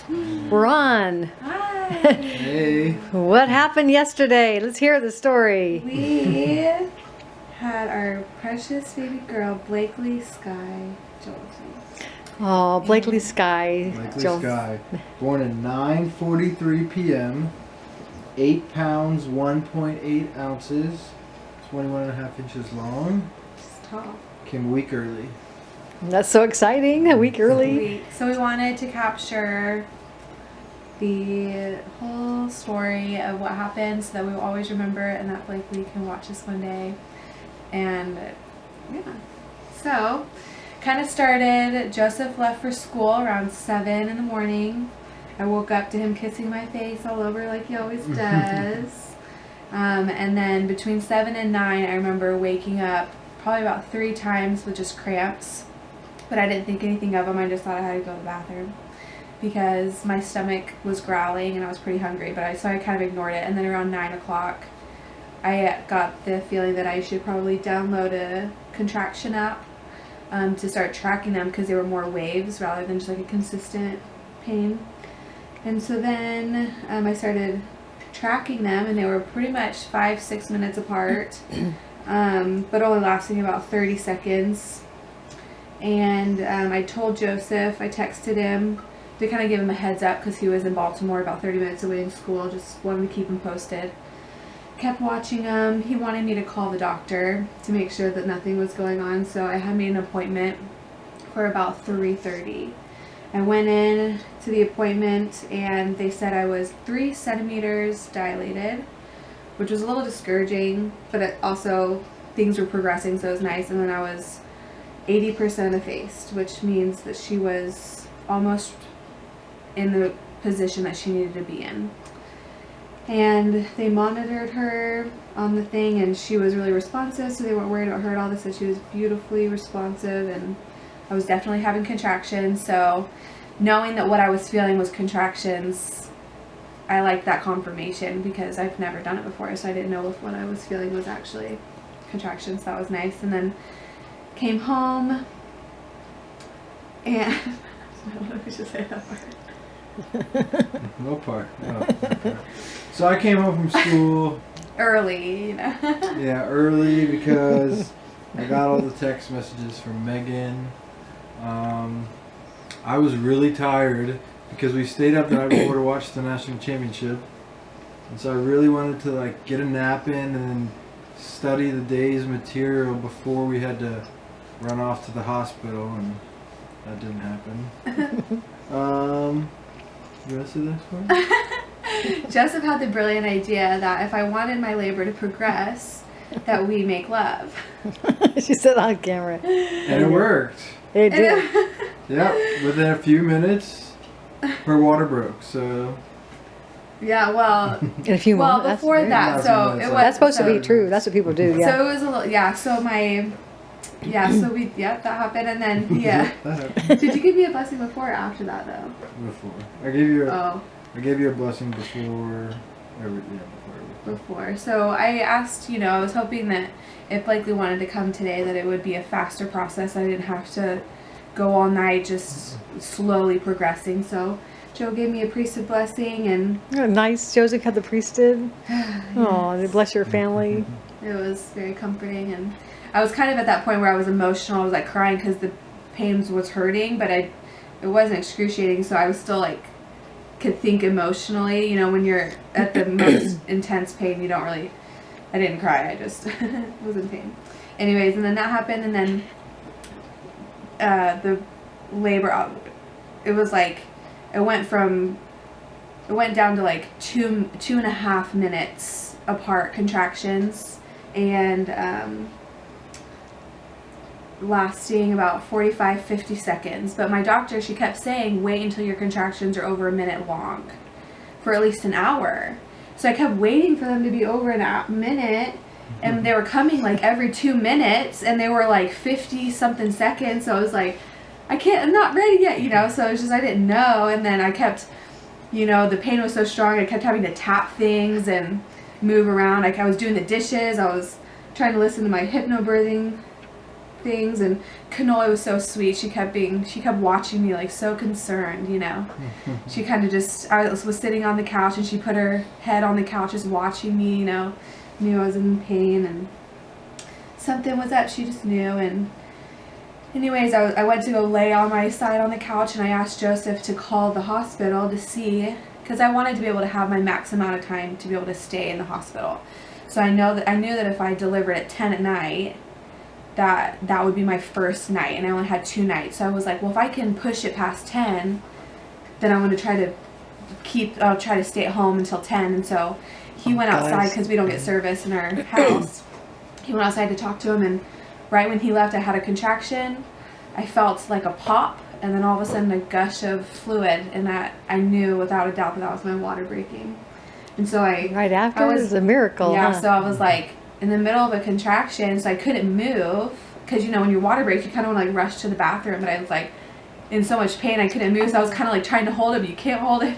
We're on. Hi. Hey. What happened yesterday? Let's hear the story. We had our precious baby girl, Blakely Sky Jolson. Oh, Blakely Sky. Blakely Joel- Sky. Born at 9:43 p.m. 8 pounds, 1.8 ounces. 21.5 inches long. She's tall. Came a week early. That's so exciting. A week early. Sweet. So we wanted to capture the whole story of what happened so that we will always remember and that Blakely can watch this one day. And yeah. So kind of started, Joseph left for school around 7 in the morning. I woke up to him kissing my face all over like he always does. And then between 7 and 9, I remember waking up probably about 3 times with just cramps. But I didn't think anything of them. I just thought I had to go to the bathroom because my stomach was growling and I was pretty hungry. So I kind of ignored it. And then around 9 o'clock, I got the feeling that I should probably download a contraction app to start tracking them because they were more waves rather than just like a consistent pain. And so then I started tracking them, and they were pretty much 5-6 minutes apart, but only lasting about 30 seconds. And I told Joseph, I texted him to kind of give him a heads up because he was in Baltimore about 30 minutes away in school, just wanted to keep him posted. Kept watching him. He wanted me to call the doctor to make sure that nothing was going on, so I had made an appointment for about 3:30. I went in to the appointment and they said I was 3 centimeters dilated, which was a little discouraging, but it also things were progressing, so it was nice. And then I was 80% effaced, which means that she was almost in the position that she needed to be in. And they monitored her on the thing, and she was really responsive, so they weren't worried about her at all. They said she was beautifully responsive, and I was definitely having contractions. So knowing that what I was feeling was contractions, I liked that confirmation because I've never done it before, so I didn't know if what I was feeling was actually contractions. So that was nice. And then came home, and I don't know if we should say that part. No part. No part. So I came home from school. Early, you know. Yeah, early because I got all the text messages from Megan. I was really tired because we stayed up the night before to watch the national championship, and so I really wanted to like get a nap in and then study the day's material before we had to run off to the hospital, and that didn't happen. The rest of this one? Joseph had the brilliant idea that if I wanted my labor to progress, that we make love. She said on camera. And it worked. It did. Yep, within a few minutes, her water broke, so... Yeah, well, In a few well moments. before great. that, so it was. That's supposed to be so- true. That's what people do. Yeah. So it was a little, yeah. So that happened, and then yeah. That happened Did you give me a blessing before or after that though? before. I gave you a Oh, blessing before everything. before. So I asked, I was hoping that if Blakely wanted to come today, that it would be a faster process. I didn't have to go all night, just slowly progressing. So Joe gave me a priesthood blessing, and Oh, nice. Joseph had the priesthood. Oh, bless your family. it was very comforting. And I was kind of at that point where I was emotional. I was like crying because the pain was hurting, but it wasn't excruciating. So I was still like could think emotionally. When you're at the most intense pain, you don't really. I didn't cry. I just was in pain. Anyways, and then that happened, and then the labor. It was like it went down to like 2.5 minutes apart contractions, and lasting about 45-50 seconds. But my doctor, she kept saying wait until your contractions are over a minute long for at least an hour. So I kept waiting for them to be over a minute, and they were coming like every 2 minutes, and they were like 50 something seconds. So I was like, I'm not ready yet, so it was just, I didn't know. And then I kept, the pain was so strong, I kept having to tap things and move around. Like I was doing the dishes, I was trying to listen to my hypnobirthing things, and Cannoli was so sweet. She kept watching me like so concerned, you know. She kind of just, I was sitting on the couch and she put her head on the couch just watching me, you know, knew I was in pain and something was up, she just knew. And anyways, I went to go lay on my side on the couch and I asked Joseph to call the hospital to see, because I wanted to be able to have my max amount of time to be able to stay in the hospital. So I knew that if I delivered at 10 at night, that would be my first night, and I only had 2 nights. So I was like, well, if I can push it past 10, then I'm going to try to stay at home until 10. And so he went outside because we don't get service in our house. He went outside to talk to him, and right when he left, I had a contraction. I felt like a pop, and then all of a sudden a gush of fluid, and that I knew without a doubt that was my water breaking. And so right after it was a miracle. Yeah, huh? so I was like in the middle of a contraction, so I couldn't move, because you know when your water breaks you kind of want to like rush to the bathroom, but I was like in so much pain I couldn't move, so I was kind of like trying to hold it, but you can't hold it.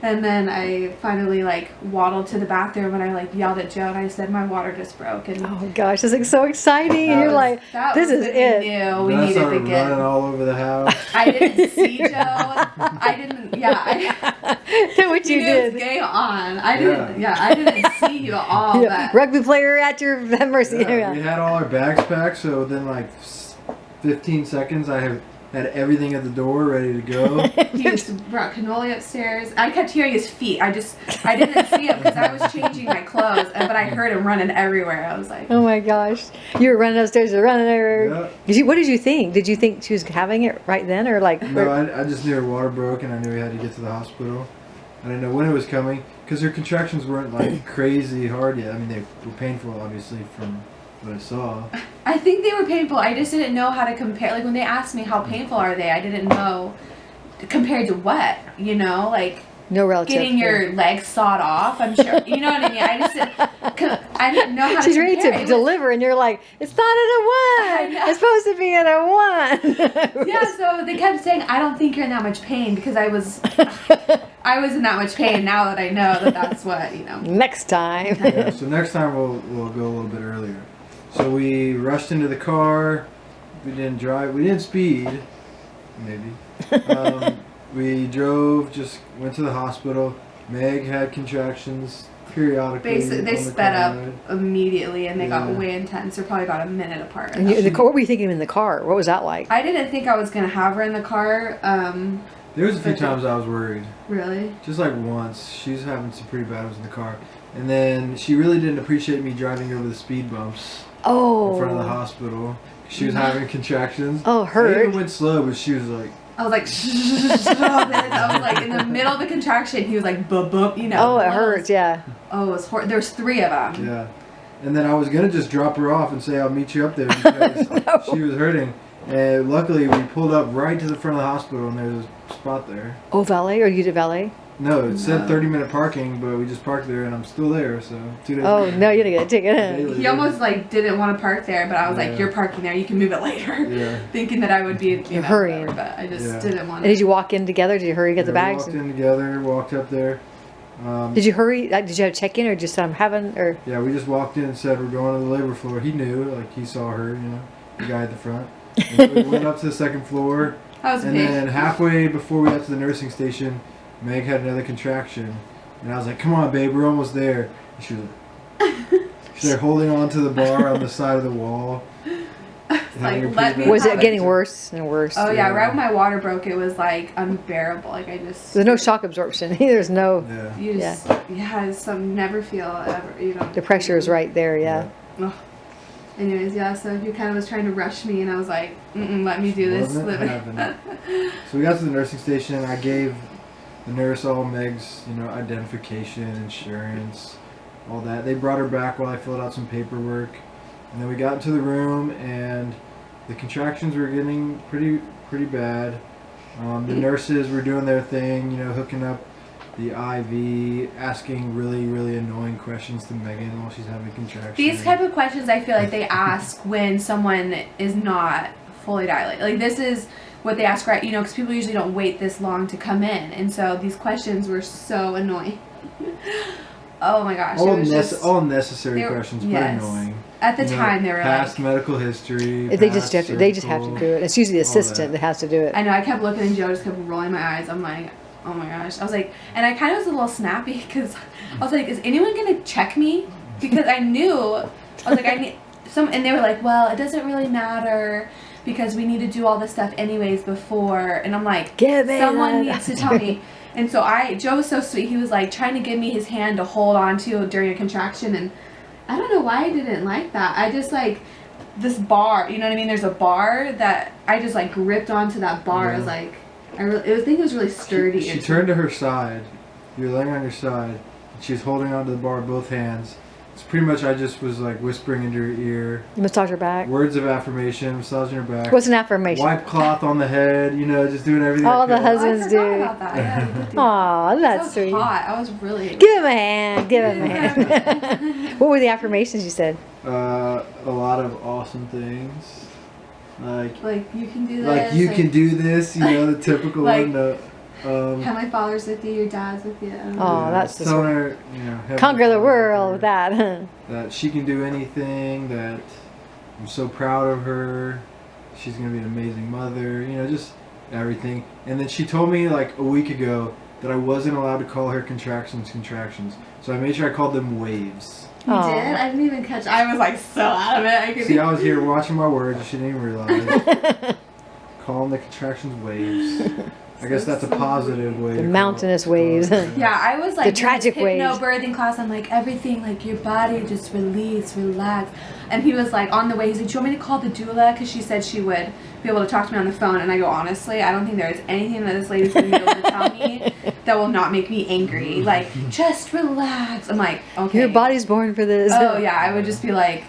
And then I finally like waddled to the bathroom and I like yelled at Joe and I said my water just broke. And Oh gosh, this is like so exciting, and you're like, this is when it. we knew we Then I needed started to get. running all over the house. I didn't see Joe. I didn't. Yeah. Tell what you He knew it was did. game on. I didn't. Yeah, I didn't see you at all. Yeah, But rugby player at your mercy. Yeah, we had all our bags packed, so within like 15 seconds I had everything at the door ready to go. he just brought Cannoli upstairs. I kept hearing his feet. I didn't see him because I was changing my clothes, but I heard him running everywhere. I was like, Oh my gosh, you were running upstairs, you're running there. Yeah. What did you think? Did you think she was having it right then, or like? No, I just knew her water broke and I knew we had to get to the hospital. I didn't know when it was coming because her contractions weren't like crazy hard yet. I mean, they were painful, obviously, from what I saw. I think they were painful. I just didn't know how to compare. Like when they asked me how painful are they, I didn't know compared to what, you know, like No relative. getting your legs sawed off. I'm sure, you know what I mean. I didn't know how. She's to ready compare. to It was- deliver, and you're like, it's not at a I one. know. It's supposed to be at a one. Yeah, so they kept saying, I don't think you're in that much pain because I was in that much pain now that I know that that's what, you know. Next time. Yeah, so next time we'll go a little bit earlier. So we rushed into the car. We didn't drive. We didn't speed. Maybe. We drove. Just went to the hospital. Meg had contractions periodically. Basically, they on the sped car up ride. immediately and they got Yeah. way intense. They're probably about a minute apart. And you, what were you thinking in the car? What was that like? I didn't think I was going to have her in the car. There was a few times I was worried. Really? Just like once. She was having some pretty bad ones in the car. And then she really didn't appreciate me driving over the speed bumps in front of the hospital. She was having contractions. Oh, I hurt. even went slow, but she was like, I was like, I was like in the middle of the contraction. He was like, boom, you know. Oh, it hurts. Yeah. Oh, it was horrible. There's 3 of them. yeah. And then I was going to just drop her off and say, I'll meet you up there because No. she was hurting. And luckily, we pulled up right to the front of the hospital and there's a spot there. Oh, valet, or you did valet? No, it said No. 30-minute parking, but we just parked there and I'm still there, so 2 days Oh later. no, you didn't get a ticket. Daily. He almost like didn't want to park there, but I was Yeah. like, "You're parking there. You can move it later." Yeah. Thinking that I would be You're hurrying. whatever, but I just Yeah. didn't want And did to. you walk in together? Did you hurry to get the Yeah, we bags? walked in together, walked up there. Did you hurry? Did you have to check in, or just having, or? Yeah, we just walked in and said we're going to the labor floor. He knew, like he saw her, you know, the guy at the front. And so we went up to the second floor, I was and big. then halfway before we got to the nursing station, Meg had another contraction, and I was like, "Come on, babe, we're almost there." And she was like, she's there holding on to the bar on the side of the wall. having a let pretty me bad Was it have getting worse and worse? Oh yeah, Yeah. right when my water broke, it was like unbearable. Like I just. There's no shock absorption. There's no. Yeah. You just it's some never feel ever. You know. The pressure is right there. Yeah. Ugh. Anyways, yeah. So he kind of was trying to rush me, and I was like, "Let me do this." Wasn't happening. So we got to the nursing station, and I gave the nurse all Meg's, you know, identification, insurance, all that. They brought her back while I filled out some paperwork, and then we got into the room, and the contractions were getting pretty bad. The nurses were doing their thing, you know, hooking up the IV, asking really annoying questions to Megan while she's having contractions. These type of questions I feel like they ask when someone is not fully dilated. Like this is what they ask, right? You know, because people usually don't wait this long to come in, and so these questions were so annoying. Oh my gosh, it was just, all necessary they were- questions, yes. but annoying. At the you know, time, they were past like, medical history. They just have past to. They just have to surgical, do it. It's usually the all that. assistant that has to do it. I know, I kept looking and Joe just kept rolling my eyes. I'm like, oh my gosh. I was like, and I kind of was a little snappy because I was like, is anyone going to check me? Because I knew, I was like, I need some, and they were like, well, it doesn't really matter because we need to do all this stuff anyways before. And I'm like, Give me someone that. needs to tell me. And so Joe was so sweet. He was like trying to give me his hand to hold on to during a contraction. And I don't know why I didn't like that. I just like this bar, you know what I mean? There's a bar that I just like gripped onto that bar. I was like, I think it was really sturdy. She turned to her side. You were laying on your side. And she was holding onto the bar with both hands. It's pretty much I just was like whispering into her ear. Massage her back. Words of affirmation, massaging her back. What's an affirmation? Wipe cloth on the head, you know, just doing everything. All I the could. husbands I do. forgot about that. Yeah, I did do that. Aw, That that's was sweet. hot. I was really. Give him a hand. Give him a hand. What were the affirmations you said? A lot of awesome things. Like You can do this. like you can do this, you know, the typical Like, one. Heavenly Father's with you, your dad's with you. Oh, that's just telling her, you know, Heavenly conquer the Father, world with that. Huh? that she can do anything, that I'm so proud of her, she's going to be an amazing mother, you know, just everything. And then she told me like a week ago that I wasn't allowed to call her contractions. So I made sure I called them waves. You Aw. did? I didn't even catch. I was like so out of it. I could See, I was here watching my words, she didn't even realize. Calling the contractions waves. I guess that's a positive way. The to call mountainous it. waves. Yeah, I was like The tragic waves. birthing class. I'm like everything, like your body just release, relax. And he was like on the way. He's like, "Do you want me to call the doula?" Because she said she would be able to talk to me on the phone. And I go, honestly, I don't think there is anything that this lady's gonna be able to tell me that will not make me angry. Like, just relax. I'm like, okay. Your body's born for this. Oh yeah, I would just be like,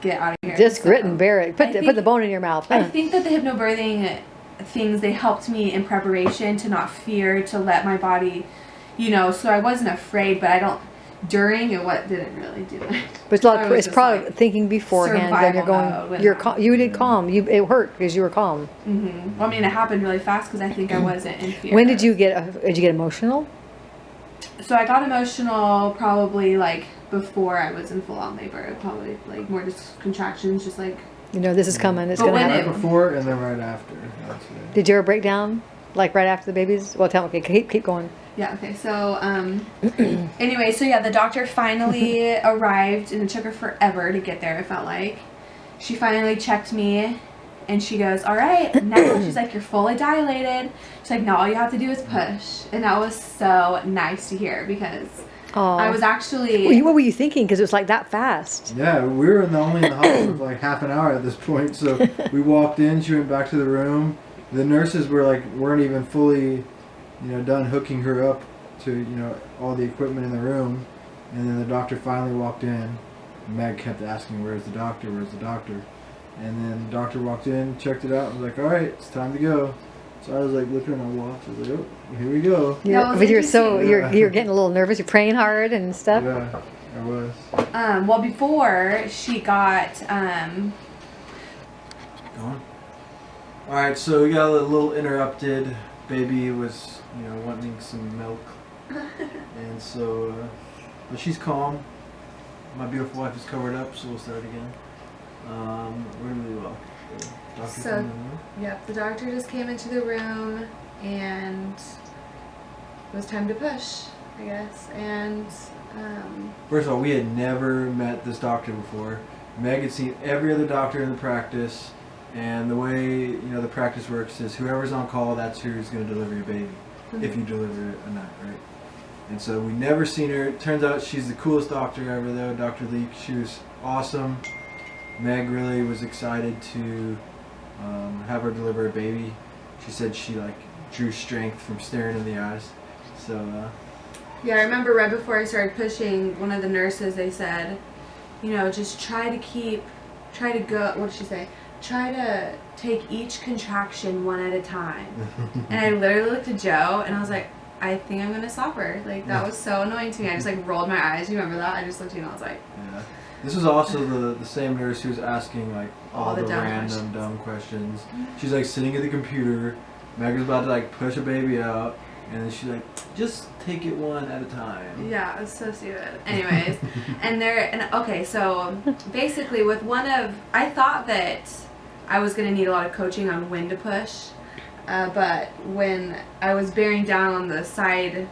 get out of here. Just So, grit and bear it. Put I the think- bone in your mouth. I Huh? think that the hypnobirthing things, they helped me in preparation to not fear, to let my body, you know, so I wasn't afraid, but I don't, during it, what didn't really do it. But it's, a lot I of, was it's just probably like thinking beforehand. Then you're survival mode going. when You're that- you did calm. It hurt because you were calm. Well, I mean, it happened really fast because I think I wasn't in fear. When did you get emotional? So I got emotional probably like before I was in full on labor. Probably like more just contractions, just like. You know this is coming. It's But gonna when happen. Right before and then right after. That's it. Did you ever break down? Like right after the babies? Well, tell me. Okay, keep going. Yeah, okay, so, anyway, so yeah, the doctor finally arrived, and it took her forever to get there, it felt like. She finally checked me, and she goes, all right, now, she's like, you're fully dilated. She's like, now all you have to do is push. And that was so nice to hear, because Oh. I was actually... What were you thinking? Because it was like that fast. Yeah, we were only in the hospital for like half an hour at this point. So we walked in, she went back to the room. The nurses weren't even fully, done hooking her up to, all the equipment in the room. And then the doctor finally walked in. Meg kept asking, where's the doctor? Where's the doctor? And then the doctor walked in, checked it out, and was like, all right, it's time to go. So I was like looking at my watch. I was like, oh, here we go. That was But you're interesting. you're getting a little nervous. You're praying hard and stuff. Yeah, I was. well, before she got, Go on. All right, so we got a little interrupted. Baby was, wanting some milk, and so, but she's calm. My beautiful wife is covered up, so we'll start again. We're really well. Doctor So- came in the room. yep, the doctor just came into the room, and it was time to push, I guess. And, First of all, we had never met this doctor before. Meg had seen every other doctor in the practice, and the way the practice works is whoever's on call, that's who's going to deliver your baby, if you deliver it or not, right? And so we never seen her. It turns out she's the coolest doctor ever, though, Dr. Leek. She was awesome. Meg really was excited to have her deliver a baby. She said she drew strength from staring in the eyes. So. yeah, I remember right before I started pushing, one of the nurses, they said, just try to go, what did she say? Try to take each contraction one at a time. And I literally looked at Joe, and I was like, I think I'm going to stop her. Like, that was so annoying to me. I just, rolled my eyes. You remember that? I just looked at you, and I was like, Yeah. This was also the same nurse who was asking all the dumb random questions. dumb questions. She's sitting at the computer. Meg was about to push a baby out, And then she's like, just take it one at a time. Yeah, it was so stupid. Anyways, okay, so basically with I thought that I was going to need a lot of coaching on when to push, but when I was bearing down on the side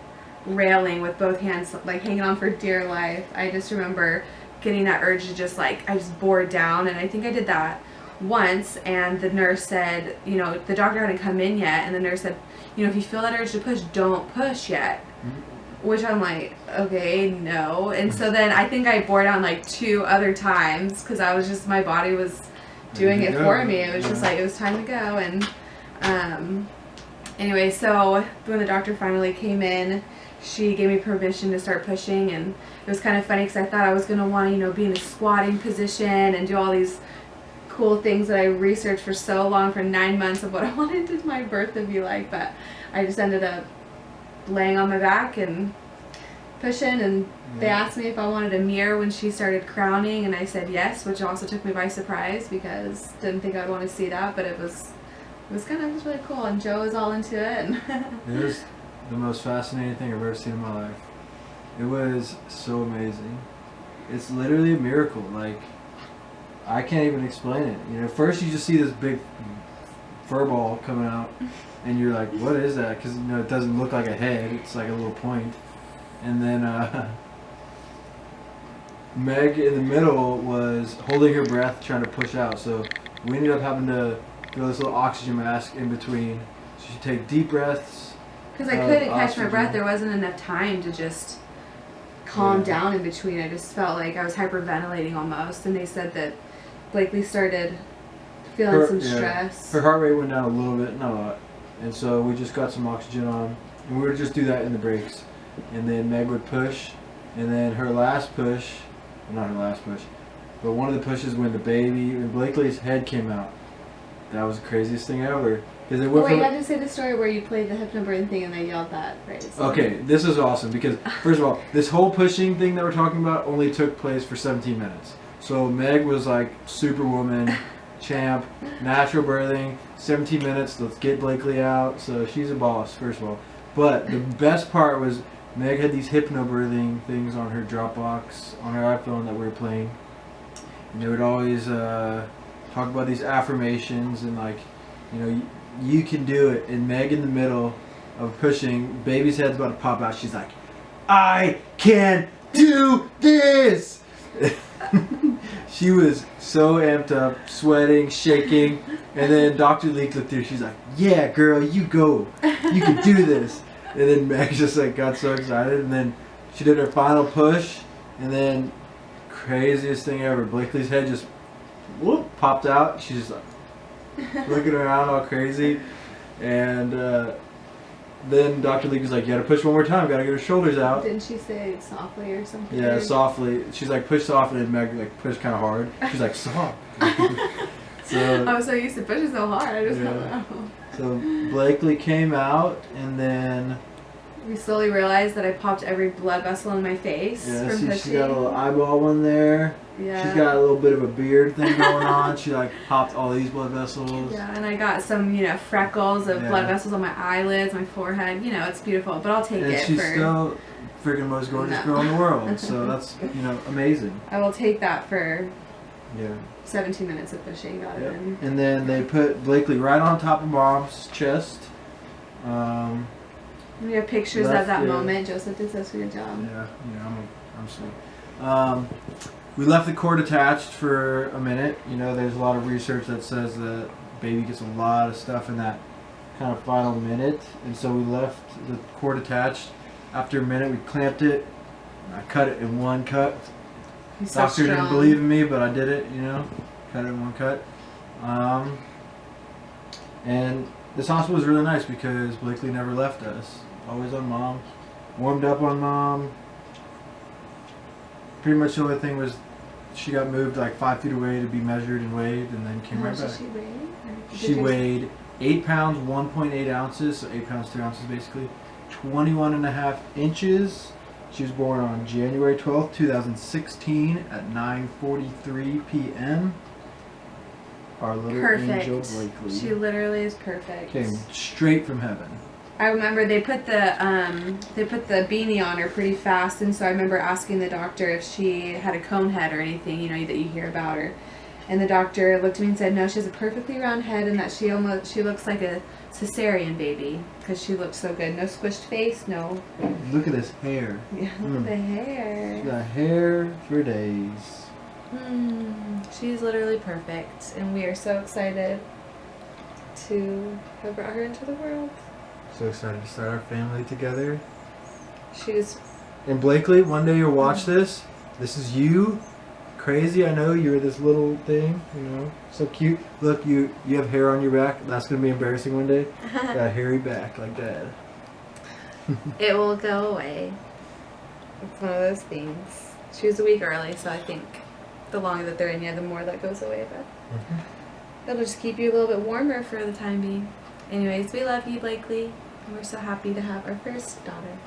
railing with both hands like hanging on for dear life, I just remember getting that urge to just I just bore down, and I think I did that once, and the nurse said, the doctor hadn't come in yet, and the nurse said, if you feel that urge to push, don't push yet. Which I'm like, okay, no. And so then I think I bore down 2 other times because I was just, my body was doing it for me. It was just it was time to go. And anyway, so when the doctor finally came in, she gave me permission to start pushing, and it was kind of funny because I thought I was going to want to, be in a squatting position and do all these cool things that I researched for so long, for 9 months, of what I wanted my birth to be like, but I just ended up laying on my back and pushing, and they asked me if I wanted a mirror when she started crowning, and I said yes, which also took me by surprise because didn't think I'd want to see that, but it was really cool, and Joe was all into it. And it was the most fascinating thing I've ever seen in my life. It was so amazing. It's literally a miracle. I can't even explain it. First you just see this big fur ball coming out, and you're like, what is that? Because it doesn't look like a head. It's like a little point. And then Meg in the middle was holding her breath, trying to push out. So we ended up having to throw this little oxygen mask in between. So she take deep breaths. Because I couldn't catch my breath, there wasn't enough time to just calm down in between. I just felt like I was hyperventilating almost. And they said that Blakely started feeling some stress. Her heart rate went down a little bit, not a lot. And so we just got some oxygen on. And we would just do that in the breaks. And then Meg would push. And then her last push, not her last push, but one of the pushes when Blakely's head came out. That was the craziest thing ever. Wait, you had to say the story where you played the hypnobirthing thing and they yelled that phrase. Okay, this is awesome because, first of all, this whole pushing thing that we're talking about only took place for 17 minutes. So Meg was like superwoman, champ, natural birthing, 17 minutes, let's get Blakely out. So she's a boss, first of all. But the best part was Meg had these hypnobirthing things on her Dropbox, on her iPhone that we were playing. And they would always talk about these affirmations and you can do it. And Meg in the middle of pushing, baby's head's about to pop out. She's like, I can do this! She was so amped up, sweating, shaking. And then Dr. Leek looked through. She's like, yeah, girl, you go. You can do this. And then Meg just got so excited. And then she did her final push. And then, craziest thing ever, Blakely's head just popped out. She's just looking around all crazy. And then Dr. Leek was like, you gotta push one more time, gotta get her shoulders out. Didn't she say softly or something? Yeah, softly. She's like, push softly, and Meg pushed kind of hard. She's like, soft. So I was so used to pushing so hard, I just don't know. So Blakely came out, and then we slowly realized that I popped every blood vessel in my face from pushing. She's got a little eyeball one there. Yeah. She's got a little bit of a beard thing going on. She popped all these blood vessels. Yeah, and I got some, freckles of blood vessels on my eyelids, my forehead. It's beautiful, but I'll take it. And she's still freaking most gorgeous girl in the world. So that's, amazing. I will take that for 17 minutes of pushing. Got it in. And then they put Blakely right on top of Mom's chest. We have pictures of that moment. Joseph did such a good job. Yeah, I'm sweet. We left the cord attached for a minute. There's a lot of research that says that baby gets a lot of stuff in that kind of final minute. And so we left the cord attached. After a minute, we clamped it. I cut it in one cut. Doctor didn't believe in me, but I did it, Cut it in one cut. And this hospital was really nice because Blakely never left us. Always on Mom. Warmed up on Mom. Pretty much the only thing was she got moved 5 feet away to be measured and weighed, and then came right back. She weighed 8 pounds 1.8 ounces, so 8 pounds 3 ounces basically. 21.5 inches. She was born on January 12th, 2016 at 9:43 p.m. Our little angel Blakely. She literally is perfect. Came straight from heaven. I remember they put the beanie on her pretty fast, and so I remember asking the doctor if she had a cone head or anything, you know, that you hear about her. And the doctor looked at me and said, no, she has a perfectly round head, and that she looks like a cesarean baby because she looks so good. No squished face, no. Look at this hair. Yeah, look at the hair. She's got hair for days. She's literally perfect, and we are so excited to have brought her into the world. So excited to start our family together. She's And Blakely, one day you'll watch this. This is you. Crazy, I know. You're this little thing, you know. So cute. Look, you have hair on your back. That's going to be embarrassing one day. Got a hairy back like Dad. it will go away. It's one of those things. She was a week early, so I think the longer that they're in you, the more that goes away. But it'll just keep you a little bit warmer for the time being. Anyways, we love you, Blakely, and we're so happy to have our first daughter.